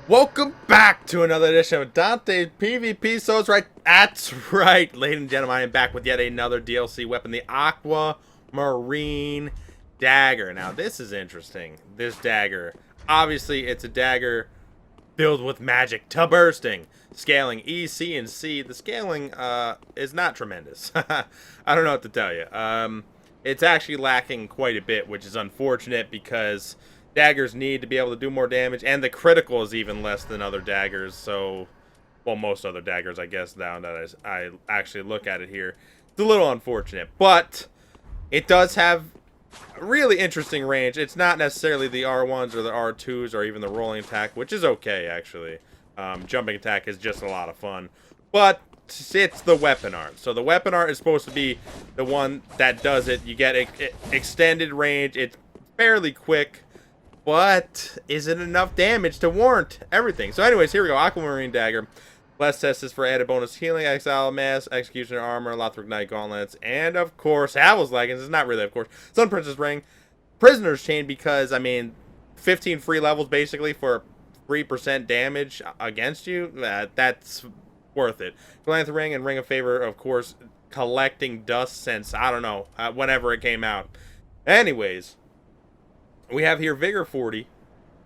Welcome back to another edition of Dante PvP. So it's right. That's right, ladies and gentlemen. I am back with yet another DLC weapon, the Aquamarine Dagger. Now, this is interesting. This dagger, obviously, it's a dagger filled with magic to bursting. Scaling E, C, and C. The scaling is not tremendous. I don't know what to tell you. It's actually lacking quite a bit, which is unfortunate because daggers need to be able to do more damage, and the critical is even less than other daggers. So, well, most other daggers, I guess, now that I actually look at it here. It's a little unfortunate, but it does have a really interesting range. It's not necessarily the R1s or the R2s or even the rolling attack, which is okay, actually. Jumping attack is just a lot of fun, but it's the weapon art. So the weapon art is supposed to be the one that does it. You get extended range. It's fairly quick, but is it enough damage to warrant everything? So anyways, here we go. Aquamarine Dagger. Less test is for added bonus healing, exile mass, executioner armor, Lothric Knight gauntlets, and of course, Havel's leggings. It's not really, of course. Sun Princess ring. Prisoner's chain because, I mean, 15 free levels basically for 3% damage against you. That's worth it. Glanth ring and ring of favor, of course, collecting dust since, I don't know, whenever it came out. Anyways, we have here Vigor 40.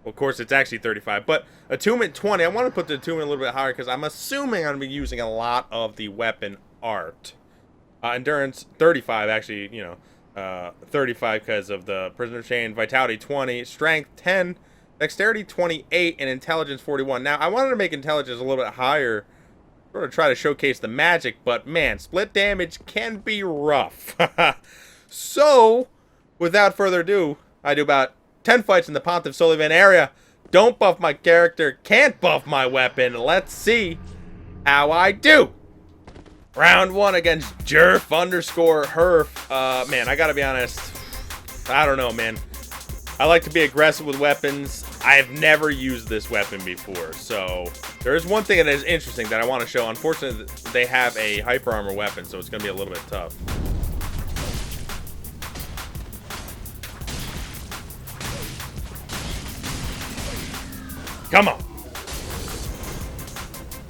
Well, of course, it's actually 35, but Attunement 20. I want to put the Attunement a little bit higher because I'm assuming I'm going to be using a lot of the weapon art. Endurance 35, actually, you know, 35 because of the Prisoner Chain. Vitality 20. Strength 10. Dexterity 28. And Intelligence 41. Now, I wanted to make Intelligence a little bit higher, sort of try to showcase the magic, but man, split damage can be rough. So, without further ado, I do about 10 fights in the Pontiff Sullivan area. Don't buff my character, can't buff my weapon. Let's see how I do. Round 1 against Jerf underscore Herf. Man, I gotta be honest, I don't know, man. I like to be aggressive with weapons. I've never used this weapon before, so there is one thing that is interesting that I want to show. Unfortunately, they have a hyper armor weapon, so it's gonna be a little bit tough. Come on.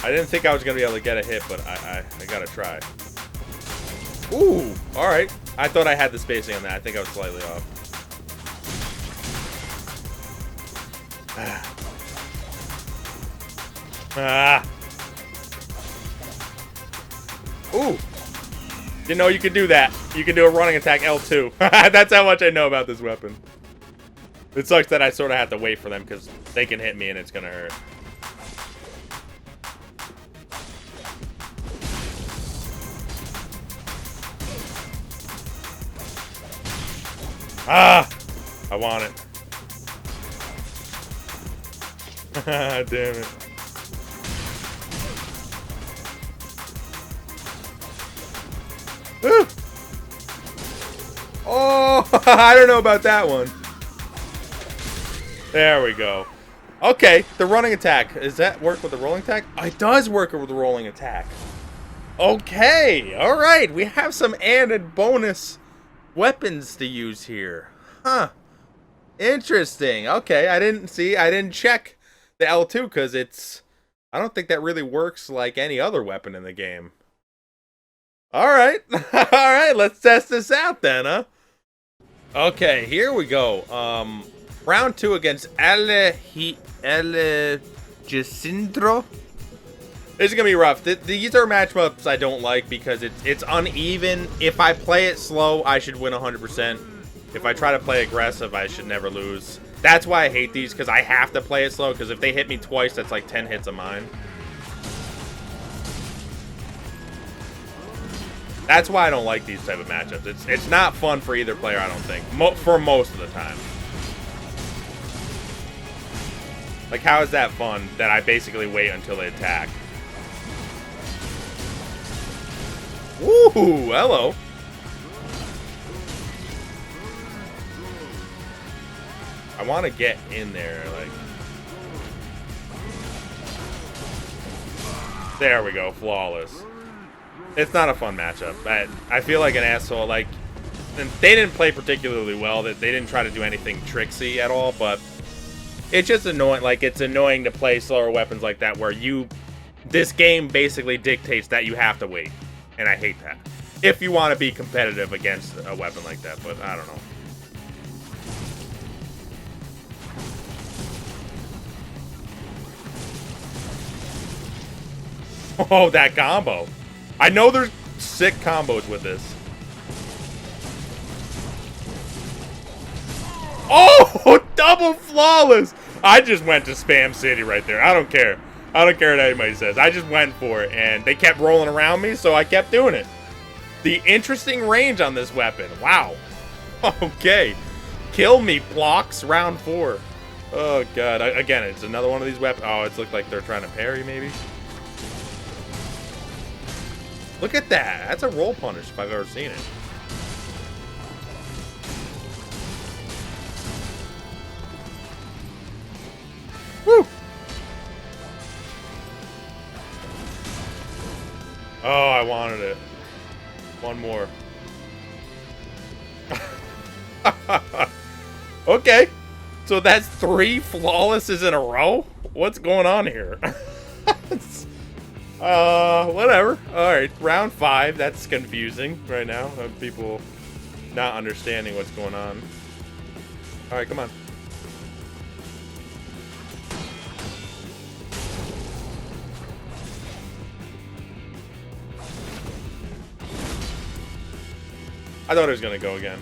I didn't think I was going to be able to get a hit, but I got to try. Ooh, all right. I thought I had the spacing on that. I think I was slightly off. Ooh. Didn't know you could do that. You can do a running attack L2. That's how much I know about this weapon. It sucks that I sort of have to wait for them because they can hit me and it's going to hurt. Ah! I want it. Damn it. Woo! Oh! I don't know about that one. There we go. Okay, the running attack. Does that work with the rolling attack? It does work with the rolling attack. Okay, alright. We have some added bonus weapons to use here. Huh. Interesting. Okay, I didn't check the L2 because I don't think that really works like any other weapon in the game. Alright. Alright, let's test this out then, huh? Okay, here we go. Round 2 against El Jacindro. This is gonna be rough. These are matchups I don't like because it's uneven. If I play it slow, I should win 100%. If I try to play aggressive, I should never lose. That's why I hate these, because I have to play it slow, because if they hit me twice, that's like 10 hits of mine. That's why I don't like these type of matchups. It's not fun for either player, I don't think. For most of the time. Like, how is that fun that I basically wait until they attack? Woo! Hello. I want to get in there, like... There we go, flawless. It's not a fun matchup. I feel like an asshole, like... And they didn't play particularly well. They didn't try to do anything tricksy at all, but It's just annoying. Like, it's annoying to play slower weapons like that where this game basically dictates that you have to wait. And I hate that. If you want to be competitive against a weapon like that, but I don't know. Oh, that combo. I know there's sick combos with this. Oh, double flawless. I just went to Spam City right there. I don't care. I don't care what anybody says. I just went for it, and they kept rolling around me, so I kept doing it. The interesting range on this weapon. Wow. Okay. Kill me, blocks, round 4. Oh, God. Again, it's another one of these weapons. Oh, it's looked like they're trying to parry, maybe. Look at that. That's a roll punish if I've ever seen it. Woo! Oh, I wanted it. One more. Okay. So that's 3 flawlesses in a row? What's going on here? Whatever. Alright, round 5. That's confusing right now. People not understanding what's going on. Alright, come on. I thought it was gonna go again.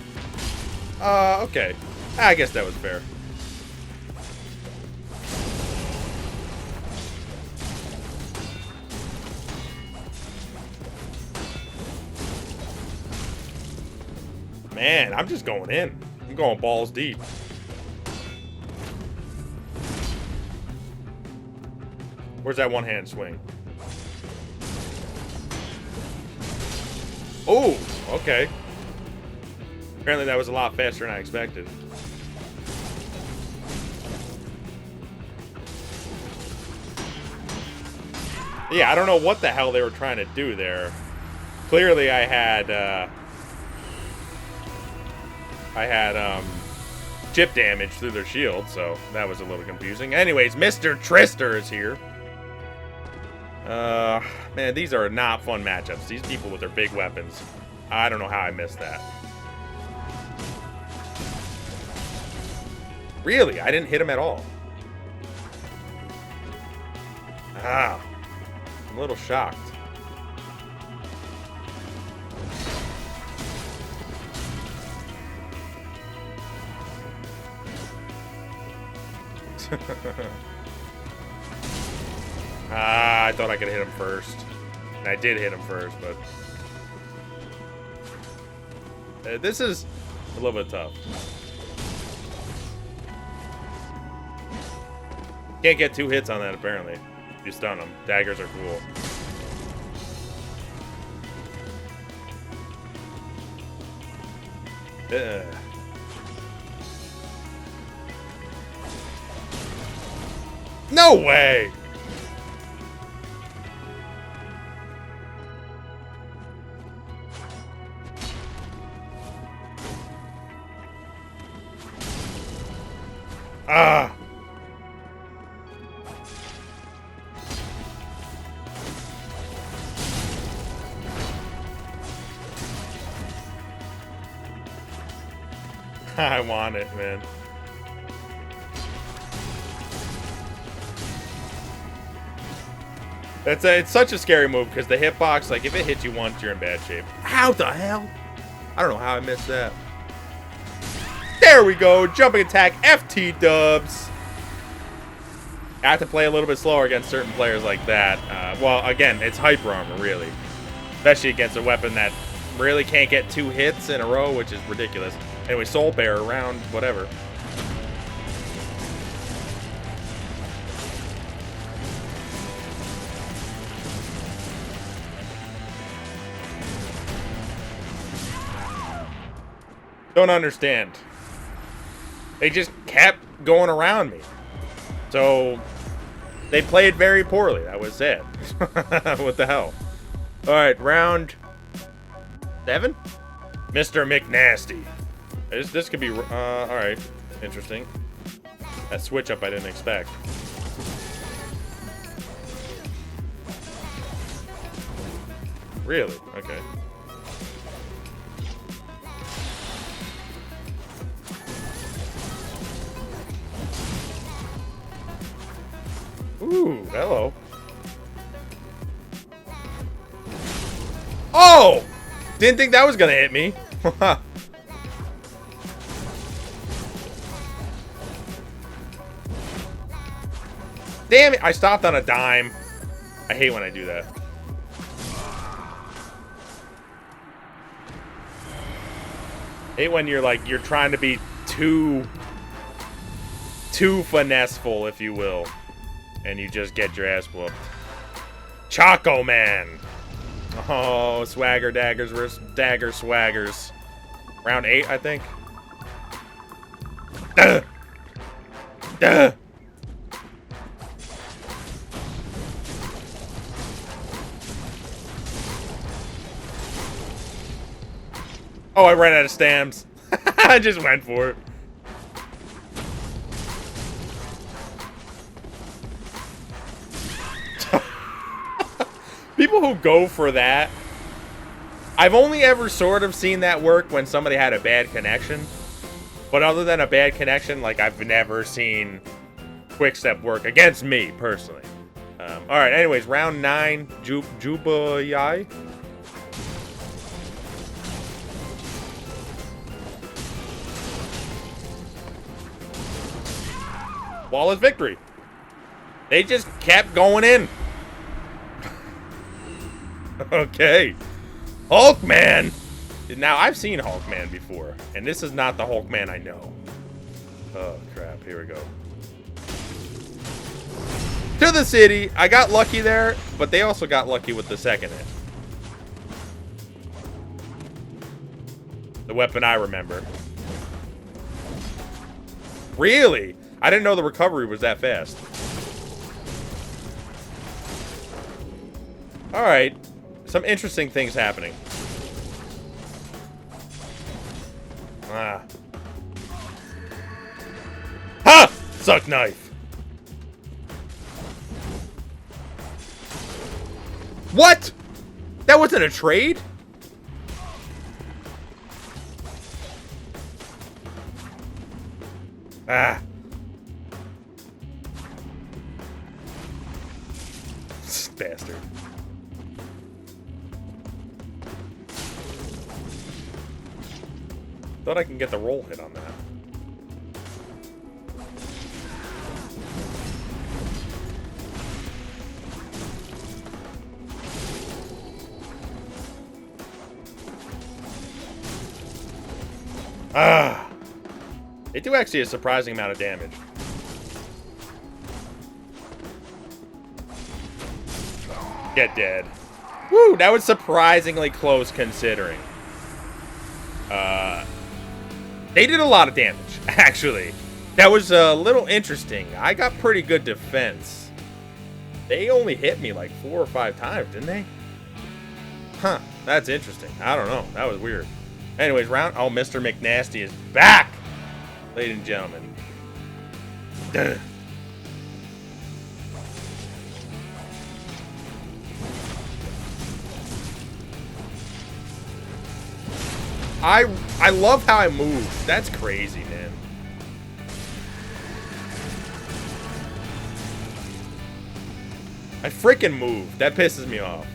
Okay. I guess that was fair. Man, I'm just going in. I'm going balls deep. Where's that one-hand swing? Oh, okay. Apparently that was a lot faster than I expected. Yeah, I don't know what the hell they were trying to do there. Clearly I had chip damage through their shield, so that was a little confusing. Anyways, Mr. Trister is here. Man, these are not fun matchups. These people with their big weapons. I don't know how I missed that. Really? I didn't hit him at all. Ah. I'm a little shocked. I thought I could hit him first. And I did hit him first, but... this is a little bit tough. Can't get 2 hits on that, apparently. You stun them. Daggers are cool. No way! Ah! I want it, man. It's such a scary move because the hitbox, like if it hits you once, you're in bad shape. How the hell? I don't know how I missed that. There we go, jumping attack, FT dubs. I have to play a little bit slower against certain players like that. Well, again, it's hyper armor, really. Especially against a weapon that really can't get 2 hits in a row, which is ridiculous. Anyway, Soul Bear around, whatever. Don't understand. They just kept going around me. So, they played very poorly. That was it. What the hell? Alright, round 7? Mr. McNasty. This could be... alright. Interesting. That switch up I didn't expect. Really? Okay. Ooh, hello. Oh! Didn't think that was gonna hit me. Damn it, I stopped on a dime. I hate when I do that. Hate when you're trying to be too finesseful, if you will. And you just get your ass whooped. Choco Man! Oh, Swagger Daggers versus Dagger Swaggers. Round 8, I think. Duh! Duh! Oh, I ran out of stamps. I just went for it. People who go for that, I've only ever sort of seen that work when somebody had a bad connection. But other than a bad connection, like, I've never seen Quickstep work against me, personally. Alright, anyways, round 9, Jubayai. Flawless victory. They just kept going in. Okay. Hulkman. Now, I've seen Hulkman before, and this is not the Hulkman I know. Oh, crap. Here we go. To the city. I got lucky there, but they also got lucky with the second hit. The weapon I remember. Really? I didn't know the recovery was that fast. Alright. Some interesting things happening. Ah. Ha! Suck knife. What? That wasn't a trade? Ah. Bastard. Thought I can get the roll hit on that. Ah! They do actually a surprising amount of damage. Get dead. Woo! That was surprisingly close considering. They did a lot of damage, actually. That was a little interesting. I got pretty good defense. They only hit me like 4 or 5 times, didn't they? Huh. That's interesting. I don't know. That was weird. Anyways, round... Oh, Mr. McNasty is back! Ladies and gentlemen. Duh. I love how I move. That's crazy, man. I freaking move. That pisses me off.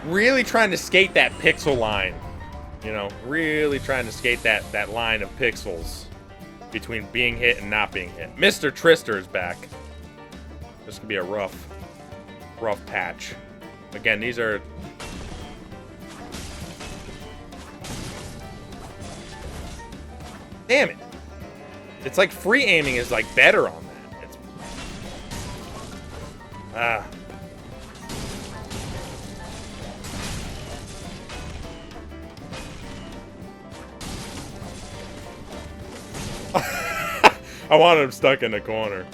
Really trying to skate that pixel line. You know, really trying to skate that line of pixels between being hit and not being hit. Mr. Trister is back. This could be a rough patch. Again, these are... Damn it. It's like free aiming is like better on that. It's... Ah. I wanted him stuck in the corner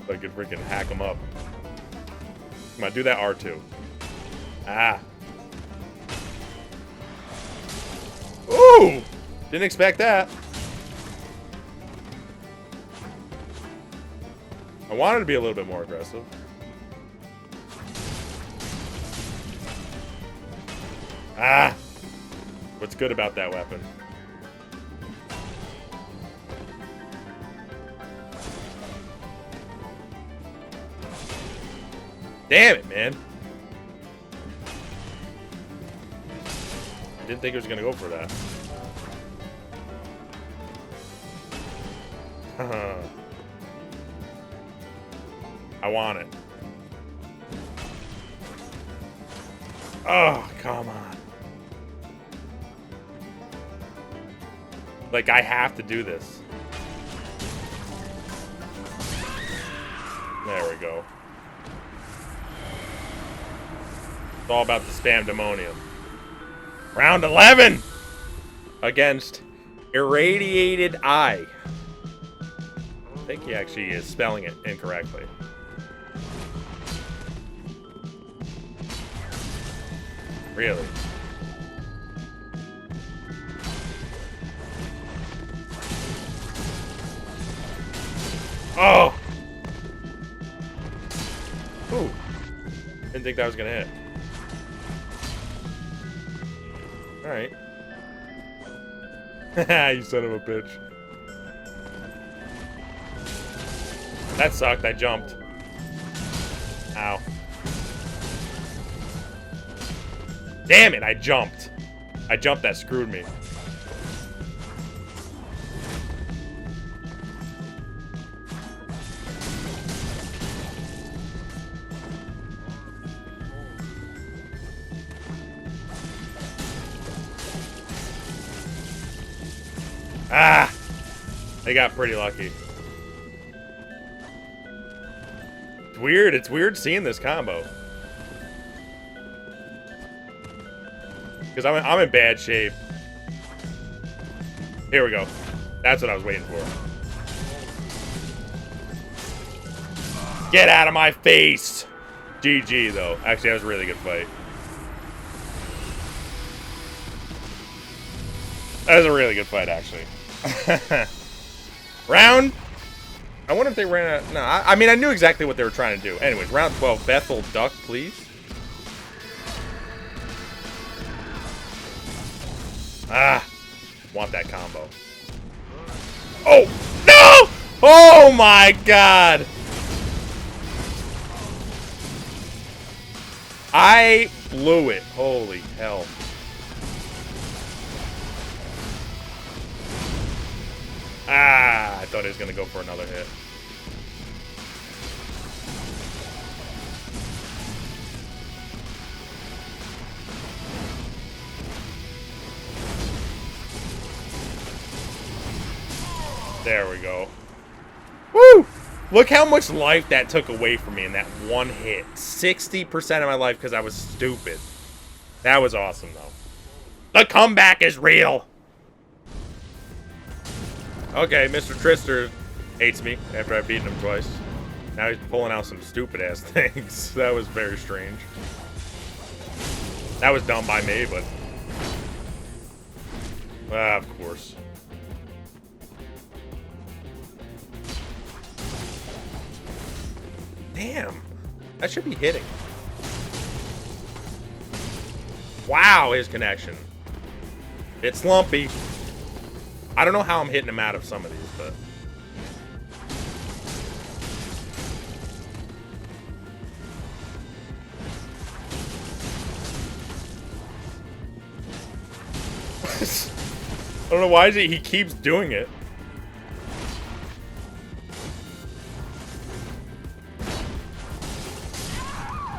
so I could freaking hack him up. Come on, do that R2. Ah. Ooh! Didn't expect that. I wanted to be a little bit more aggressive. Ah! What's good about that weapon? Damn it, man. I didn't think it was going to go for that. I want it. Oh, come on. Like, I have to do this. There we go. It's all about the spam demonium. Round 11 against Irradiated Eye. I think he actually is spelling it incorrectly. Really? Oh! Ooh. Didn't think that was gonna hit. Alright. You son of a bitch. That sucked, I jumped. Ow. Damn it, I jumped. That screwed me. Ah! They got pretty lucky. It's weird seeing this combo. Because I'm in bad shape. Here we go. That's what I was waiting for. Get out of my face! GG, though. Actually, that was a really good fight. That was a really good fight, actually. Round... I wonder if they ran out... No, I mean, I knew exactly what they were trying to do. Anyways, round 12. Bethel Duck, please. Ah. Want that combo. Oh! No! Oh, my God! I blew it. Holy hell. Ah, I thought he was going to go for another hit. There we go. Woo! Look how much life that took away from me in that one hit. 60% of my life because I was stupid. That was awesome, though. The comeback is real. Okay, Mr. Trister hates me after I've beaten him twice. Now he's pulling out some stupid-ass things. That was very strange. That was done by me, but... of course. Damn. That should be hitting. Wow, his connection. It's lumpy. I don't know how I'm hitting him out of some of these, but... I don't know why he keeps doing it.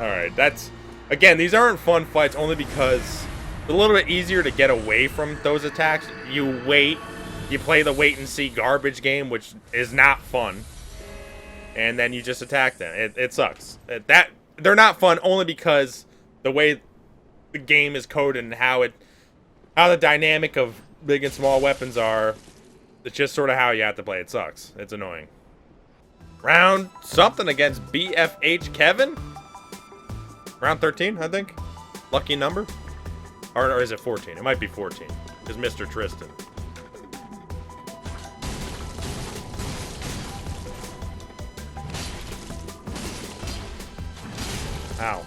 Alright, that's... Again, these aren't fun fights only because it's a little bit easier to get away from those attacks. You wait. You play the wait-and-see garbage game, which is not fun. And then you just attack them. It sucks. They're not fun only because the way the game is coded and how the dynamic of big and small weapons are. It's just sort of how you have to play. It sucks. It's annoying. Round something against BFH Kevin. Round 13, I think. Lucky number. Or is it 14? It might be 14. Is Mr. Tristan. Ow.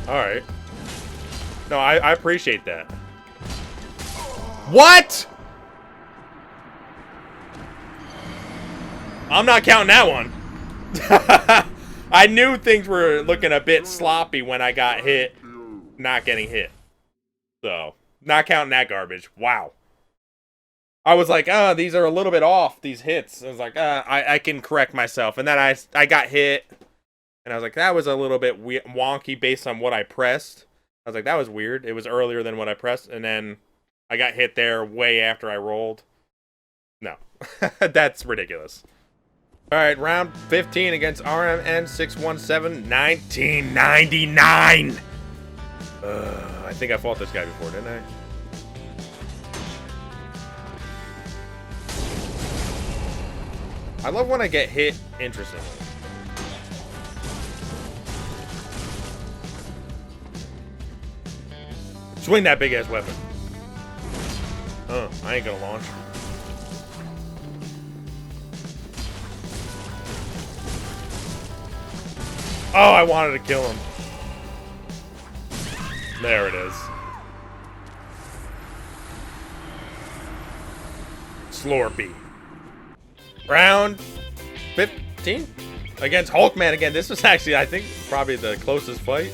Alright. No, I appreciate that. What?! I'm not counting that one. I knew things were looking a bit sloppy when I got hit, not getting hit. So, not counting that garbage. Wow. I was like, these are a little bit off, these hits. I was like, I can correct myself. And then I got hit, and I was like, that was a little bit wonky based on what I pressed. I was like, that was weird. It was earlier than what I pressed, and then I got hit there way after I rolled. No. That's ridiculous. Alright, round 15 against RMN 617, 1999. I think I fought this guy before, didn't I? I love when I get hit interestingly. Swing that big ass weapon. I ain't gonna launch. Oh, I wanted to kill him. There it is. Slorpy. Round 15 against Hulkman again. This was actually, I think, probably the closest fight.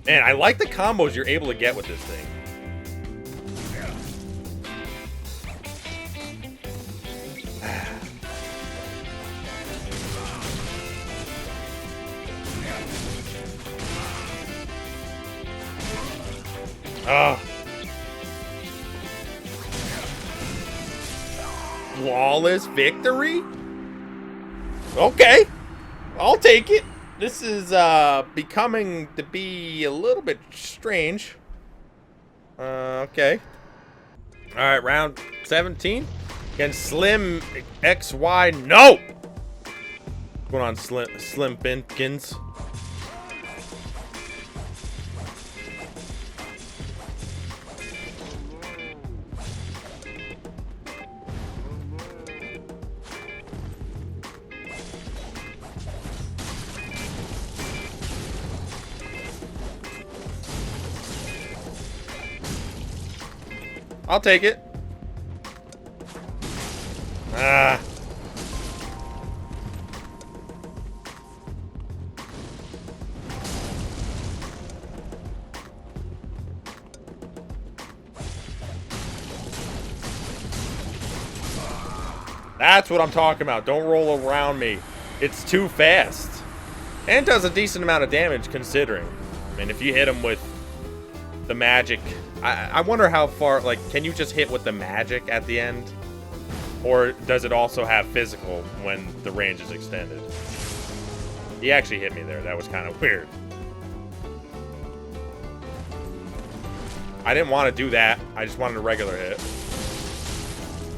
Man, I like the combos you're able to get with this thing. Flawless victory? Okay. I'll take it. This is becoming to be a little bit strange. Okay. Alright, round 17. Against Slim XY. No! What's going on, Slim Binkins? I'll take it. That's what I'm talking about. Don't roll around me. It's too fast. And does a decent amount of damage considering. I mean, if you hit him with the magic... I wonder how far, like, can you just hit with the magic at the end? Or does it also have physical when the range is extended? He actually hit me there. That was kind of weird. I didn't want to do that. I just wanted a regular hit.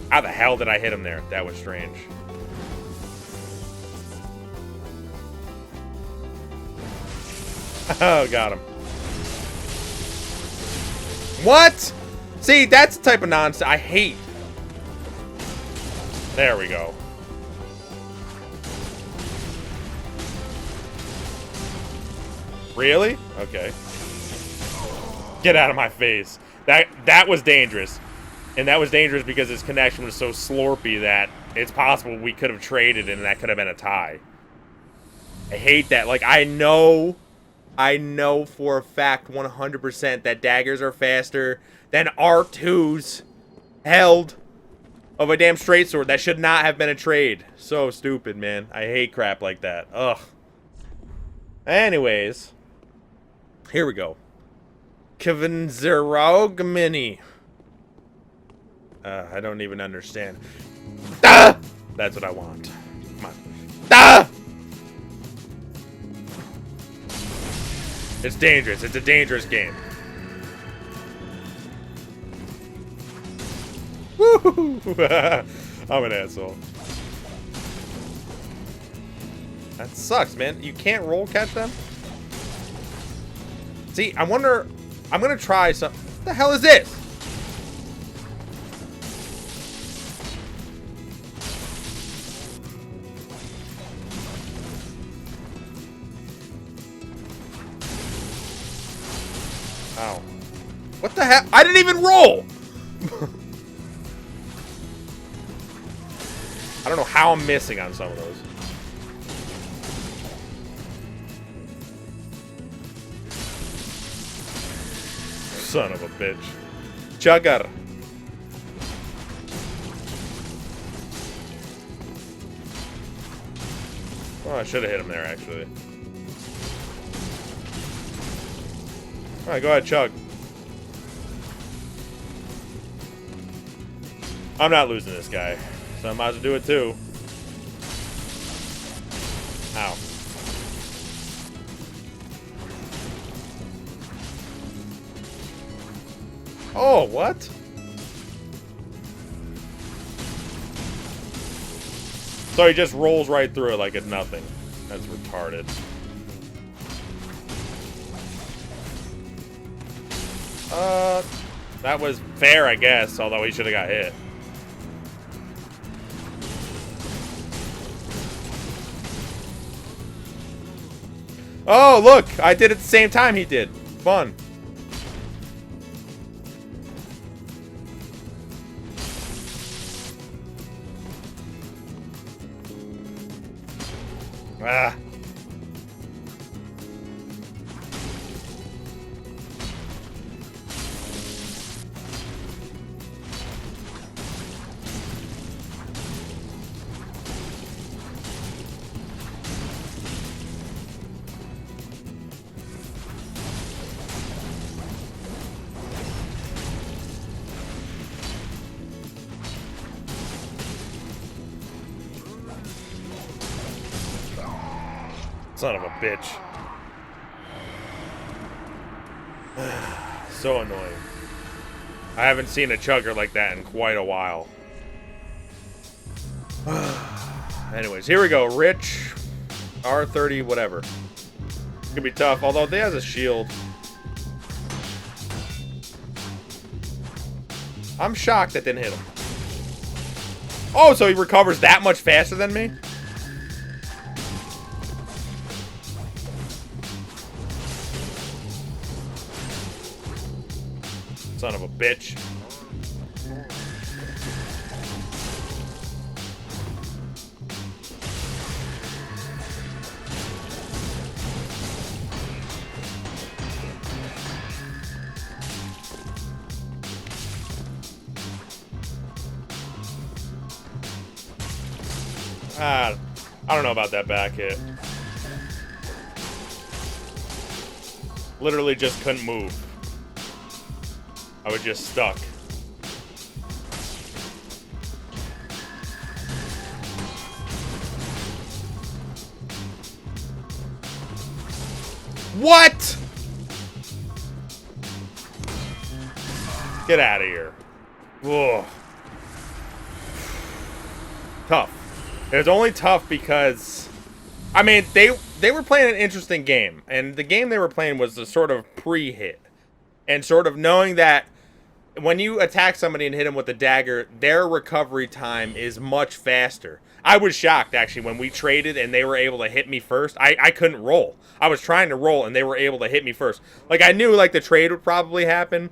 How the hell did I hit him there? That was strange. Oh, got him. What? See, that's the type of nonsense I hate. There we go. Really? Okay. Get out of my face. That was dangerous. And that was dangerous because his connection was so slorpy that it's possible we could have traded and that could have been a tie. I hate that. Like, I know for a fact 100% that daggers are faster than R2's held of a damn straight sword. That should not have been a trade. So stupid, man. I hate crap like that. Ugh. Anyways. Here we go. Kevin Zerog Mini. I don't even understand. Ah! That's what I want. Come on. Ah! It's dangerous. It's a dangerous game. Woo! I'm an asshole. That sucks, man. You can't roll catch them? See, I wonder... I'm gonna try some... What the hell is this? Ow. What the hell? I didn't even roll! I don't know how I'm missing on some of those. Son of a bitch. Chugger. Oh, I should have hit him there, actually. Alright, go ahead, chug. I'm not losing this guy, so I might as well do it too. Ow. Oh, what? So he just rolls right through it like it's nothing. That's retarded. That was fair, I guess, although he should have got hit. Oh, look! I did it at the same time he did. Fun. Ah. Son of a bitch. So annoying. I haven't seen a chugger like that in quite a while. Anyways, here we go. Rich. R30, whatever. It's gonna be tough, although they has a shield. I'm shocked that didn't hit him. Oh, so he recovers that much faster than me? Son of a bitch. I don't know about that back hit. Literally just couldn't move. I was just stuck. What? Get out of here. Ugh. Tough. It was only tough because, I mean, they were playing an interesting game, and the game they were playing was the sort of pre-hit, and sort of knowing that when you attack somebody and hit them with a dagger, their recovery time is much faster. I was shocked, actually, when we traded and they were able to hit me first. I couldn't roll. I was trying to roll, and they were able to hit me first. Like, I knew, like, the trade would probably happen,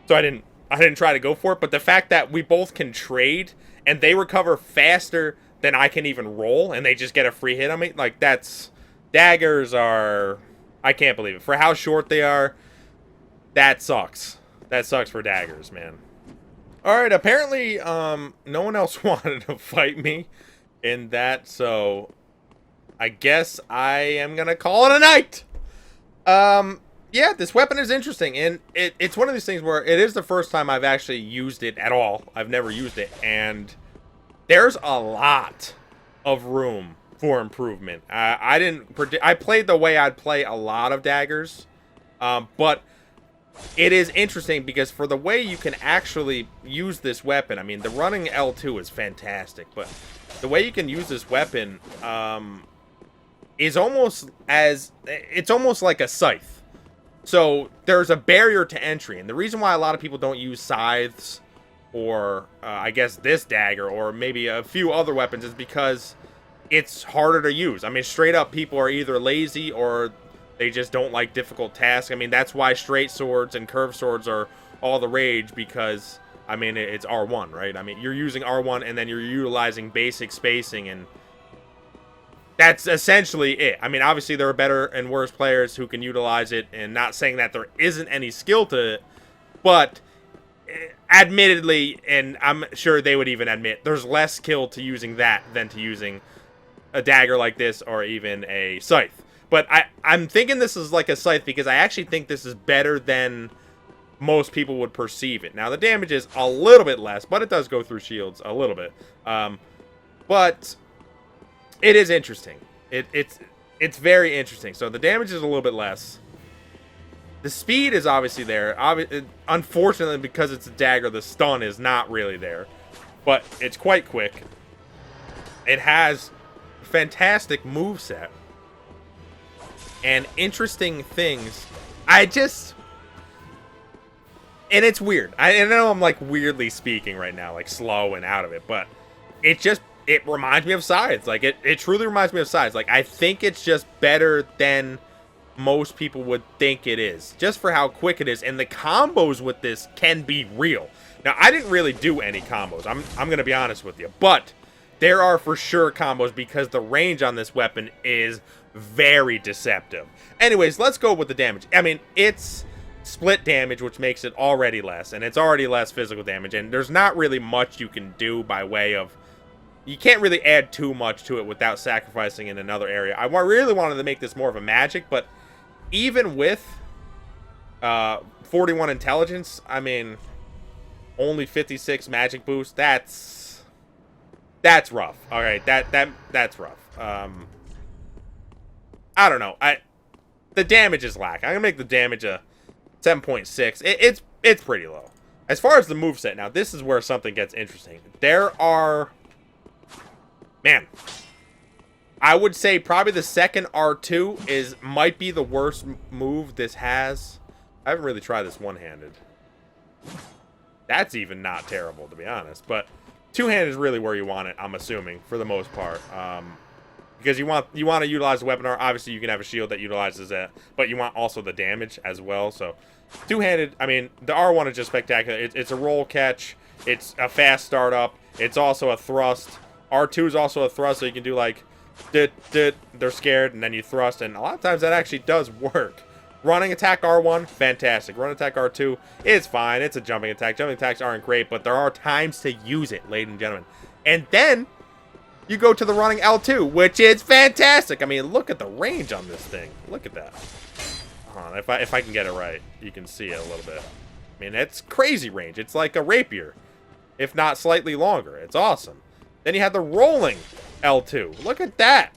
so I didn't try to go for it. But the fact that we both can trade, and they recover faster than I can even roll, and they just get a free hit on me, like, that's... Daggers are... I can't believe it. For how short they are, that sucks. That sucks for daggers, man. Alright, apparently, no one else wanted to fight me in that, so I guess I am gonna call it a night! Yeah, this weapon is interesting, and it's one of these things where it is the first time I've actually used it at all. I've never used it, and there's a lot of room for improvement. I didn't predict... I played the way I'd play a lot of daggers, But it is interesting because for the way you can actually use this weapon, I mean, the running L2 is fantastic, but the way you can use this weapon is almost it's almost like a scythe. So there's a barrier to entry, and the reason why a lot of people don't use scythes or I guess this dagger or maybe a few other weapons is because it's harder to use. I mean, straight up, people are either lazy or they just don't like difficult tasks. I mean, that's why straight swords and curved swords are all the rage because, I mean, it's R1, right? I mean, you're using R1 and then you're utilizing basic spacing, and that's essentially it. I mean, obviously there are better and worse players who can utilize it, and not saying that there isn't any skill to it, but admittedly, and I'm sure they would even admit, there's less skill to using that than to using a dagger like this or even a scythe. But I'm thinking this is like a scythe because I actually think this is better than most people would perceive it. Now, the damage is a little bit less, but it does go through shields a little bit. But it is interesting. It's very interesting. So the damage is a little bit less. The speed is obviously there. Unfortunately, because it's a dagger, the stun is not really there. But it's quite quick. It has a fantastic moveset. And interesting things. And it's weird. I know I'm like weirdly speaking right now, like slow and out of it, but it reminds me of Scythes. Like it truly reminds me of Scythes. Like I think it's just better than most people would think it is, just for how quick it is. And the combos with this can be real. Now, I didn't really do any combos. I'm gonna be honest with you, but there are for sure combos because the range on this weapon is very deceptive. Anyways, let's go with the damage. I mean, it's split damage, which makes it already less, and it's already less physical damage, and there's not really much you can do by way of... You can't really add too much to it without sacrificing in another area. I really wanted to make this more of a magic, but even with 41 intelligence, I mean, only 56 magic boost, that's rough. All right, that's rough. I don't know. The damage is lack. I'm gonna make the damage a 7.6. It's pretty low. As far as the moveset, now this is where something gets interesting. There are, man, I would say probably the second R2 might be the worst move this has. I haven't really tried this one-handed. That's even not terrible, to be honest. But two-handed is really where you want it, I'm assuming, for the most part. Because you want to utilize the weapon art. Obviously, you can have a shield that utilizes that, but you want also the damage as well. So, two-handed, I mean, the R1 is just spectacular. It's a roll catch. It's a fast startup. It's also a thrust. R2 is also a thrust, so you can do like, they're scared, and then you thrust, and a lot of times that actually does work. Running attack R1, fantastic. Run attack R2, it's fine. It's a jumping attack. Jumping attacks aren't great, but there are times to use it, ladies and gentlemen. And then you go to the running L2, which is fantastic. I mean, look at the range on this thing. Look at that. Hold on, if I can get it right, you can see it a little bit. I mean, it's crazy range. It's like a rapier, if not slightly longer. It's awesome. Then you have the rolling L2. Look at that.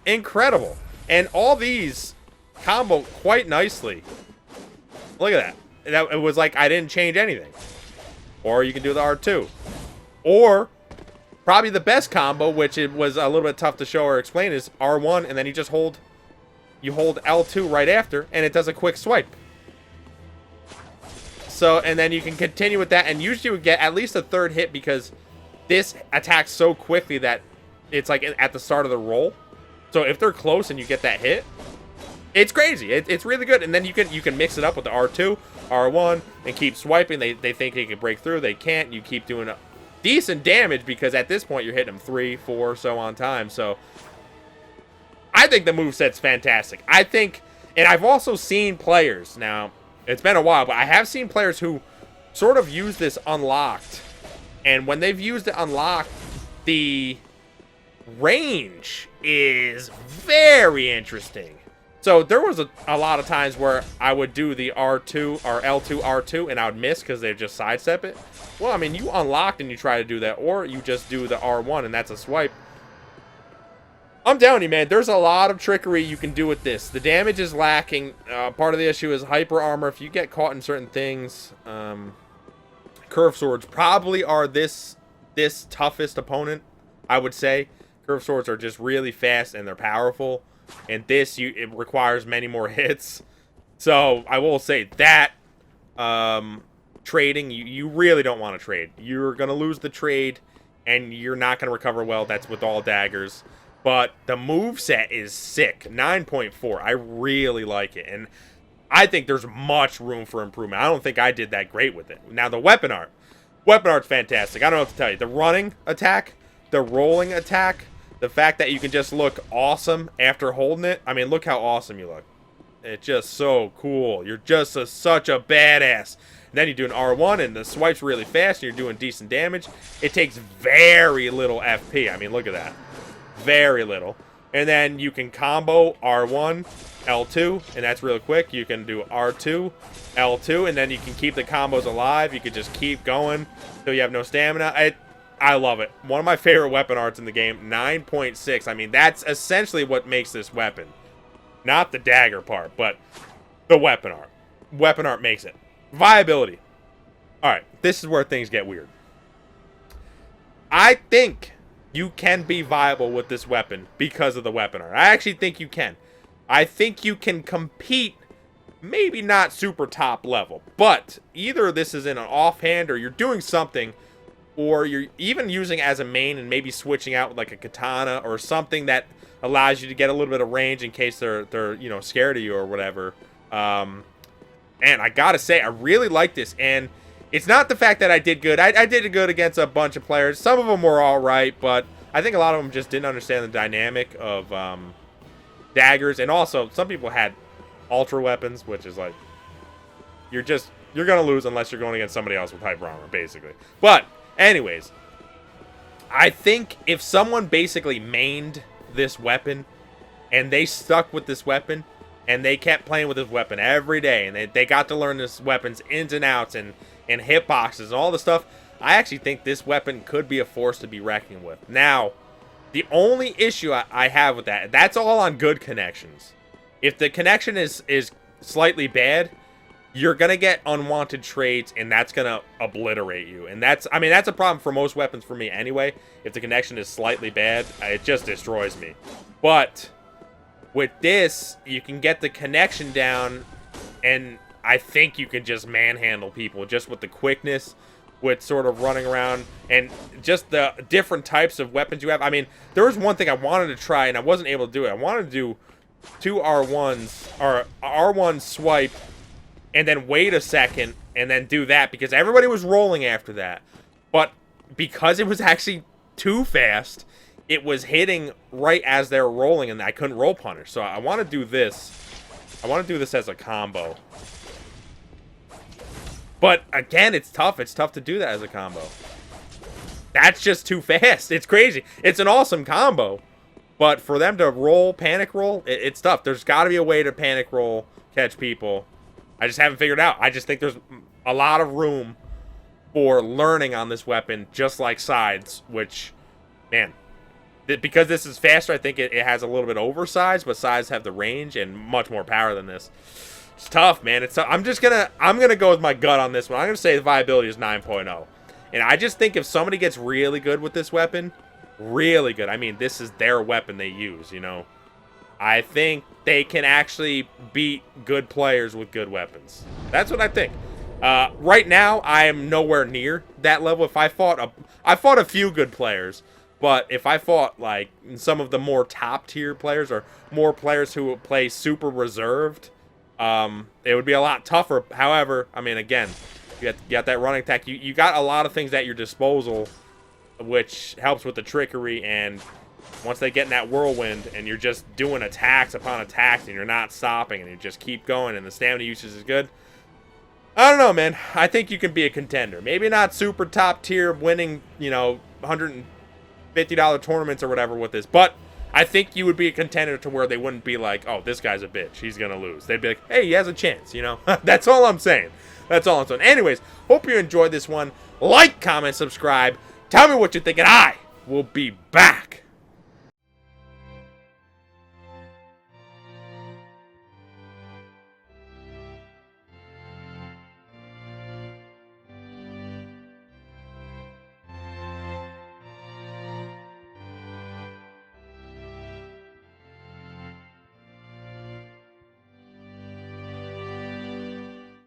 Incredible. And all these combo quite nicely. Look at that. It was like I didn't change anything. Or you can do the R2. Or probably the best combo, which it was a little bit tough to show or explain, is R1, and then you just hold L2 right after, and it does a quick swipe. So, and then you can continue with that, and usually you would get at least a third hit because this attacks so quickly that it's like at the start of the roll. So if they're close and you get that hit, it's crazy. It's really good. And then you can mix it up with the R2, R1, and keep swiping. They think they can break through. They can't. You keep doing a decent damage because at this point you're hitting them 3, 4, so on time. So I think the moveset's fantastic. I think, and I've also seen players, now it's been a while, but I have seen players who sort of use this unlocked. And when they've used it unlocked, the range is very interesting. So there was a lot of times where I would do the R2 or L2 R2 and I would miss because they just sidestep it. Well, I mean, you unlocked and you try to do that, or you just do the R1 and that's a swipe. I'm telling you, man, there's a lot of trickery you can do with this. The damage is lacking. Part of the issue is hyper armor. If you get caught in certain things, curved swords probably are this toughest opponent, I would say. Curved swords are just really fast and they're powerful. And this, it requires many more hits. So, I will say that trading, you really don't want to trade. You're going to lose the trade, and you're not going to recover well. That's with all daggers. But the moveset is sick. 9.4. I really like it. And I think there's much room for improvement. I don't think I did that great with it. Now, the weapon art. Weapon art's fantastic. I don't know what to tell you. The running attack, the rolling attack, the fact that you can just look awesome after holding it. I mean, look how awesome you look. It's just so cool. You're just such a badass. And then you do an R1, and the swipe's really fast, and you're doing decent damage. It takes very little FP. I mean, look at that. Very little. And then you can combo R1, L2, and that's really quick. You can do R2, L2, and then you can keep the combos alive. You could just keep going until you have no stamina. I love it. One of my favorite weapon arts in the game, 9.6. I mean, that's essentially what makes this weapon. Not the dagger part, but the weapon art. Weapon art makes it. Viability. Alright, this is where things get weird. I think you can be viable with this weapon because of the weapon art. I actually think you can. I think you can compete, maybe not super top level, but either this is in an offhand or you're doing something, or you're even using as a main and maybe switching out with like a katana or something that allows you to get a little bit of range in case they're you know, scared of you or whatever. Man, I gotta say, I really like this, and it's not the fact that I did good. I did good against a bunch of players. Some of them were all right, but I think a lot of them just didn't understand the dynamic of daggers. And also, some people had ultra weapons, which is like, you're going to lose unless you're going against somebody else with hyper armor, basically. But, anyways, I think if someone basically mained this weapon, and they stuck with this weapon, and they kept playing with this weapon every day, and they got to learn this weapon's ins and outs, and hitboxes and all the stuff, I actually think this weapon could be a force to be reckoned with. Now, the only issue I have with that's all on good connections. If the connection is slightly bad, you're going to get unwanted trades, and that's going to obliterate you. And that's a problem for most weapons for me anyway. If the connection is slightly bad, it just destroys me. But with this, you can get the connection down, and I think you can just manhandle people just with the quickness, with sort of running around, and just the different types of weapons you have. I mean, there was one thing I wanted to try, and I wasn't able to do it. I wanted to do 2 R1s, or R1 swipe, and then wait a second, and then do that, because everybody was rolling after that. But because it was actually too fast, it was hitting right as they were rolling, and I couldn't roll punish. So I want to do this. I want to do this as a combo. But, again, it's tough. It's tough to do that as a combo. That's just too fast. It's crazy. It's an awesome combo. But for them to roll, panic roll, it's tough. There's got to be a way to panic roll, catch people. I just haven't figured it out. I just think there's a lot of room for learning on this weapon, just like sides, which, man, because this is faster, I think it has a little bit oversized, but sides have the range and much more power than this. It's tough, man. It's tough. I'm gonna go with my gut on this one. I'm gonna say the viability is 9.0, and I just think if somebody gets really good with this weapon, really good. I mean, this is their weapon they use. You know, I think they can actually beat good players with good weapons. That's what I think. Right now, I am nowhere near that level. If I fought a few good players, but if I fought like some of the more top tier players or more players who play super reserved, it would be a lot tougher. However, I mean, again, you got that running attack. You got a lot of things at your disposal, which helps with the trickery. And once they get in that whirlwind and you're just doing attacks upon attacks and you're not stopping and you just keep going and the stamina usage is good, I don't know, man. I think you can be a contender. Maybe not super top tier winning, you know, $150 tournaments or whatever with this, but I think you would be a contender to where they wouldn't be like, oh, this guy's a bitch, he's gonna lose. They'd be like, hey, he has a chance, you know. That's all I'm saying. That's all I'm saying. Anyways, hope you enjoyed this one. Like, comment, subscribe. Tell me what you think, and I will be back.